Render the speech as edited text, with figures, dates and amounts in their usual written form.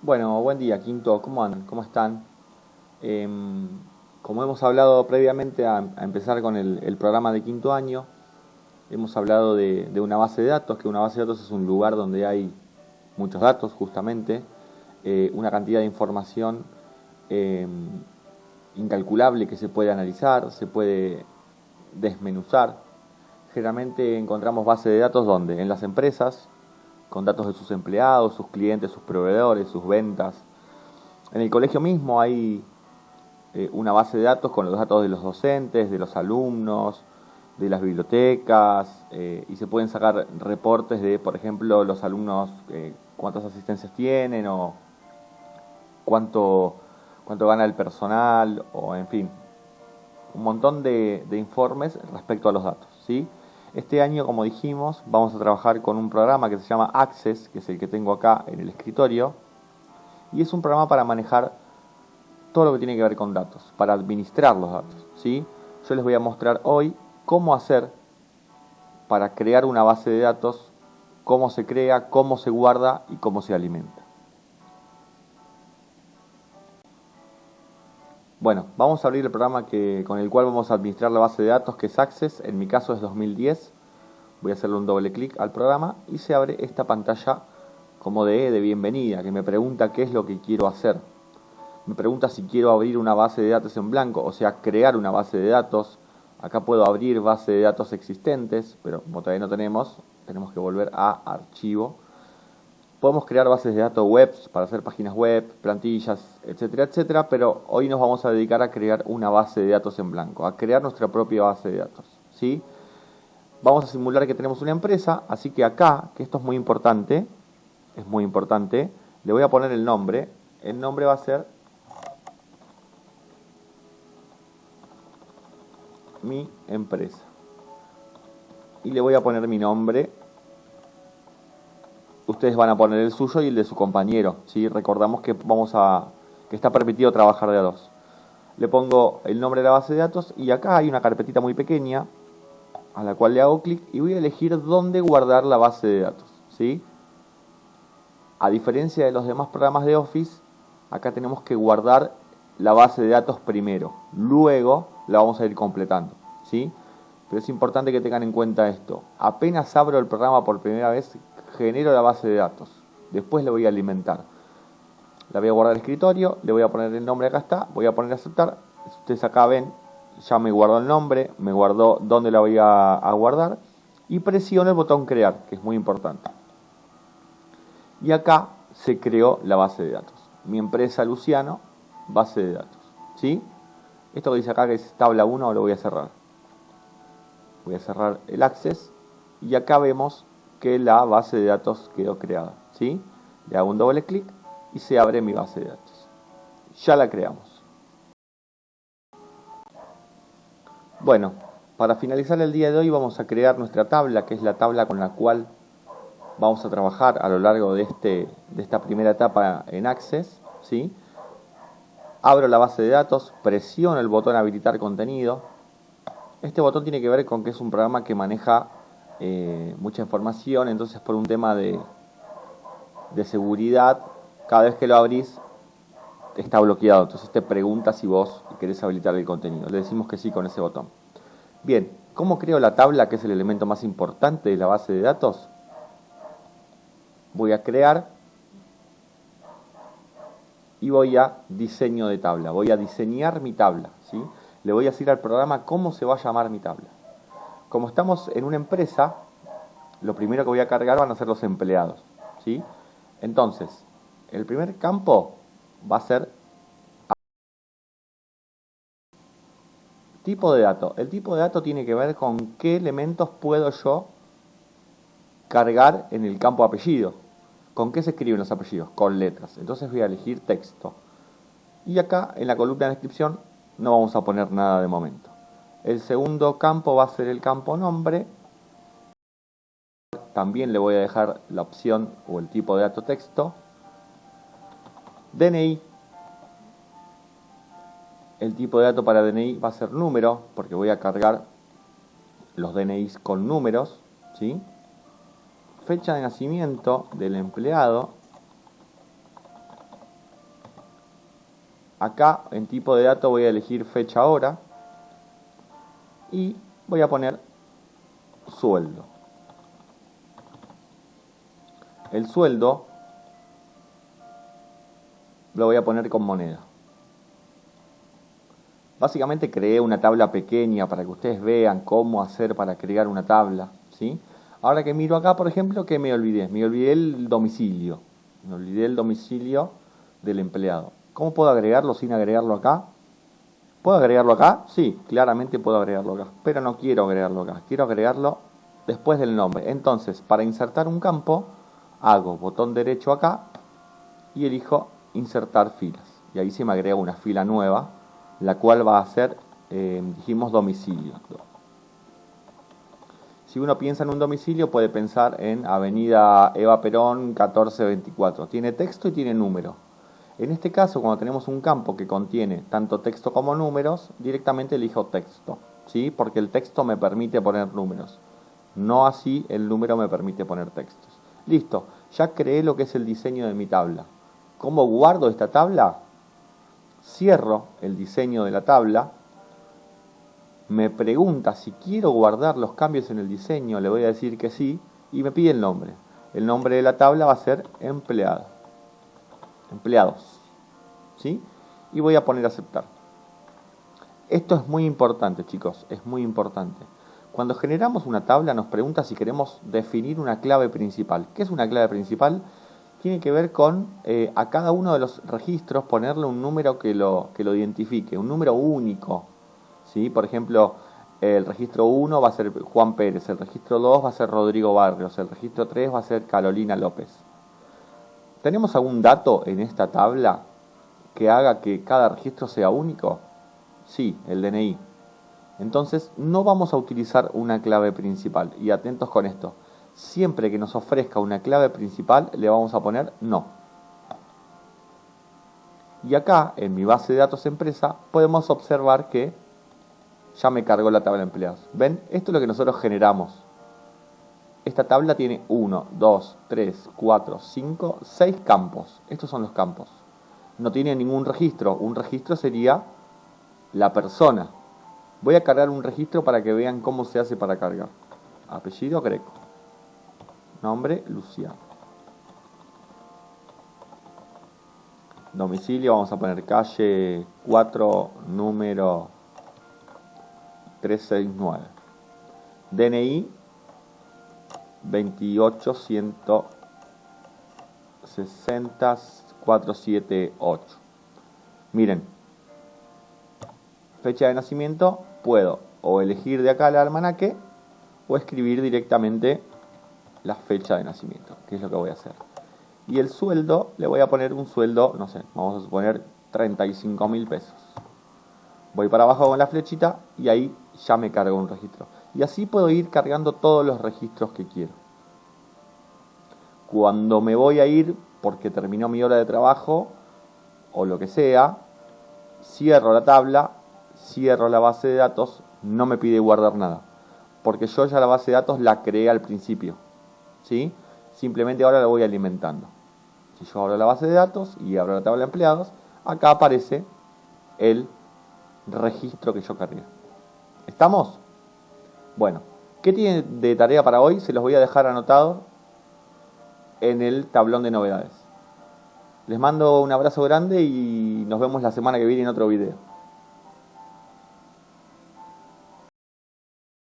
Bueno, buen día, Quinto. ¿Cómo andan? ¿Cómo están? Em, Como hemos hablado previamente a empezar con el programa de quinto año, hemos hablado de una base de datos, que una base de datos es un lugar donde hay muchos datos, justamente, una cantidad de información em, incalculable que se puede analizar, se puede desmenuzar. Generalmente encontramos bases de datos donde en las empresas, con datos de sus empleados, sus clientes, sus proveedores, sus ventas. En el colegio mismo hay una base de datos con los datos de los docentes, de los alumnos, de las bibliotecas, y se pueden sacar reportes de, por ejemplo, los alumnos, cuántas asistencias tienen o cuánto, cuánto gana el personal, o en fin, un montón de informes respecto a los datos, ¿sí? Este año, como dijimos, vamos a trabajar con un programa que se llama Access, que es el que tengo acá en el escritorio, y es un programa para manejar todo lo que tiene que ver con datos, para administrar los datos, ¿sí? Yo les voy a mostrar hoy cómo hacer para crear una base de datos, cómo se crea, cómo se guarda y cómo se alimenta. Bueno, vamos a abrir el programa con el cual vamos a administrar la base de datos, que es Access. En mi caso es 2010. Voy a hacerle un doble clic al programa y se abre esta pantalla como de bienvenida, que me pregunta qué es lo que quiero hacer. Me pregunta si quiero abrir una base de datos en blanco, o sea, crear una base de datos. Acá puedo abrir base de datos existentes, pero como todavía no tenemos que volver a archivo. Podemos crear bases de datos web para hacer páginas web, plantillas, etcétera, etcétera, pero hoy nos vamos a dedicar a crear una base de datos en blanco, a crear nuestra propia base de datos, ¿sí? Vamos a simular que tenemos una empresa, así que acá, que esto es muy importante, le voy a poner el nombre. El nombre va a ser mi empresa. Y le voy a poner mi nombre. Ustedes van a poner el suyo y el de su compañero, ¿sí? Recordamos que está permitido trabajar de a dos. Le pongo el nombre de la base de datos y acá hay una carpetita muy pequeña a la cual le hago clic y voy a elegir dónde guardar la base de datos, ¿sí? A diferencia de los demás programas de Office, acá tenemos que guardar la base de datos primero, luego la vamos a ir completando, ¿sí? Pero es importante que tengan en cuenta esto. Apenas abro el programa por primera vez, genero la base de datos. Después la voy a alimentar. La voy a guardar al escritorio, le voy a poner el nombre, acá está, voy a poner aceptar. Ustedes acá ven, ya me guardó el nombre, me guardó dónde la voy a guardar y presiono el botón crear, que es muy importante. Y acá se creó la base de datos. Mi empresa Luciano, base de datos. ¿Sí? Esto que dice acá que es tabla 1 lo voy a cerrar. Voy a cerrar el Access y acá vemos que la base de datos quedó creada, ¿sí? Le hago un doble clic y se abre mi base de datos. Ya la creamos. Bueno, para finalizar el día de hoy vamos a crear nuestra tabla, que es la tabla con la cual vamos a trabajar a lo largo de esta primera etapa en Access, ¿sí? Abro la base de datos, presiono el botón habilitar contenido. Este botón tiene que ver con que es un programa que maneja mucha información, entonces por un tema de seguridad, cada vez que lo abrís está bloqueado, entonces te pregunta si vos querés habilitar el contenido. Le decimos que sí con ese botón. Bien, ¿cómo creo la tabla, que es el elemento más importante de la base de datos? Voy a crear y voy a diseño de tabla. Voy a diseñar mi tabla, ¿sí? Le voy a decir al programa cómo se va a llamar mi tabla. Como estamos en una empresa, lo primero que voy a cargar van a ser los empleados, ¿sí? Entonces, el primer campo va a ser tipo de dato. El tipo de dato tiene que ver con qué elementos puedo yo cargar en el campo apellido. ¿Con qué se escriben los apellidos? Con letras. Entonces voy a elegir texto. Y acá en la columna de descripción no vamos a poner nada de momento. El segundo campo va a ser el campo nombre. También le voy a dejar la opción o el tipo de dato texto. DNI. El tipo de dato para DNI va a ser número, porque voy a cargar los DNIs con números, ¿sí? Fecha de nacimiento del empleado. Acá en tipo de dato voy a elegir fecha hora y voy a poner sueldo. El sueldo lo voy a poner con moneda. Básicamente creé una tabla pequeña para que ustedes vean cómo hacer para crear una tabla, ¿sí? Ahora que miro acá, por ejemplo, ¿qué me olvidé? Me olvidé el domicilio. Me olvidé el domicilio del empleado. ¿Cómo puedo agregarlo sin agregarlo acá? ¿Puedo agregarlo acá? Sí, claramente puedo agregarlo acá. Pero no quiero agregarlo acá. Quiero agregarlo después del nombre. Entonces, para insertar un campo, hago botón derecho acá y elijo insertar filas. Y ahí se me agrega una fila nueva, la cual va a ser, dijimos, domicilio. Si uno piensa en un domicilio, puede pensar en Avenida Eva Perón 1424. Tiene texto y tiene número. En este caso, cuando tenemos un campo que contiene tanto texto como números, directamente elijo texto, ¿sí? Porque el texto me permite poner números. No así el número me permite poner textos. Listo, ya creé lo que es el diseño de mi tabla. ¿Cómo guardo esta tabla? Cierro el diseño de la tabla. Me pregunta si quiero guardar los cambios en el diseño, le voy a decir que sí, y me pide el nombre. El nombre de la tabla va a ser empleado. Empleados. ¿Sí? Y voy a poner aceptar. Esto es muy importante, chicos, es muy importante. Cuando generamos una tabla nos pregunta si queremos definir una clave principal. ¿Qué es una clave principal? Tiene que ver con a cada uno de los registros ponerle un número que lo identifique, un número único. ¿Sí? Por ejemplo, el registro 1 va a ser Juan Pérez, el registro 2 va a ser Rodrigo Barrios, el registro 3 va a ser Carolina López. ¿Tenemos algún dato en esta tabla que haga que cada registro sea único? Sí, el DNI. Entonces no vamos a utilizar una clave principal. Y atentos con esto. Siempre que nos ofrezca una clave principal le vamos a poner no. Y acá en mi base de datos empresa podemos observar que ya me cargó la tabla de empleados. ¿Ven? Esto es lo que nosotros generamos. Esta tabla tiene 1, 2, 3, 4, 5, 6 campos. Estos son los campos. No tiene ningún registro. Un registro sería la persona. Voy a cargar un registro para que vean cómo se hace para cargar. Apellido Greco. Nombre Luciano. Domicilio vamos a poner calle 4, número 369. DNI 28160-478. Miren, fecha de nacimiento puedo o elegir de acá el almanaque o escribir directamente la fecha de nacimiento, que es lo que voy a hacer. Y el sueldo, le voy a poner un sueldo, no sé, vamos a suponer 35.000 pesos. Voy para abajo con la flechita y ahí ya me cargo un registro. Y así puedo ir cargando todos los registros que quiero. Cuando me voy a ir, porque terminó mi hora de trabajo, o lo que sea, cierro la tabla, cierro la base de datos, no me pide guardar nada. Porque yo ya la base de datos la creé al principio. ¿Sí? Simplemente ahora la voy alimentando. Si yo abro la base de datos y abro la tabla de empleados, acá aparece el registro que yo cargué. ¿Estamos? Bueno, ¿qué tiene de tarea para hoy? Se los voy a dejar anotado en el tablón de novedades. Les mando un abrazo grande y nos vemos la semana que viene en otro video.